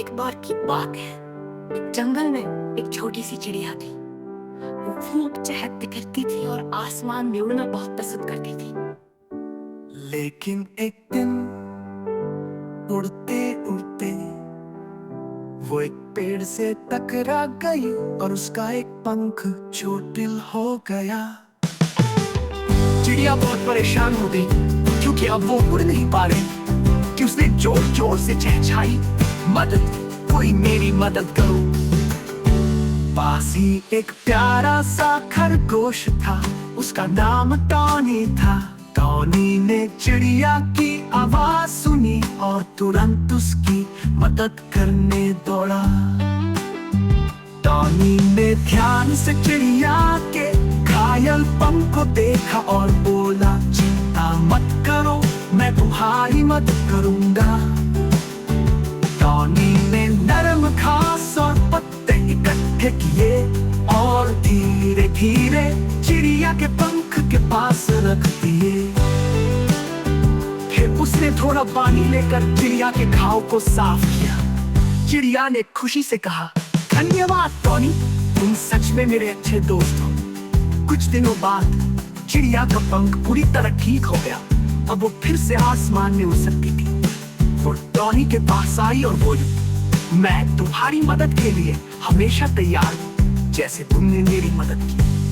एक बार की बात है। एक जंगल में एक छोटी सी चिड़िया थी। वो खूब चहकती फिरती थी और आसमान में उड़ना बहुत पसंद करती थी। लेकिन एक दिन उड़ते उड़ते वो एक पेड़ से टकरा गई और उसका एक पंख चोटिल हो गया। चिड़िया बहुत परेशान हो गई क्योंकि अब वो उड़ नहीं पा रही कि उसने जोर जोर से चहचहाई, मदद, कोई मेरी मदद करो। पास ही एक प्यारा सा खरगोश था, उसका नाम टॉनी था। टॉनी ने चिड़िया की आवाज सुनी और तुरंत उसकी मदद करने दौड़ा। टॉनी ने ध्यान से चिड़िया के घायल पंख को देखा और बोला, चिंता मत करो, मैं तुम्हारी मदद करूंगा। टॉनी ने नरम घास और पत्ते इकट्ठे किए और धीरे धीरे चिड़िया के पंख के पास रख दिए। फिर उसने थोड़ा पानी लेकर चिड़िया के घाव को साफ किया। चिड़िया ने खुशी से कहा, धन्यवाद टॉनी, तुम सच में मेरे अच्छे दोस्त हो। कुछ दिनों बाद चिड़िया का पंख पूरी तरह ठीक हो गया। अब वो फिर से आसमान में उड़ सकती थी। वो टॉनी के पास आई और बोली, मैं तुम्हारी मदद के लिए हमेशा तैयार हूँ, जैसे तुमने मेरी मदद की।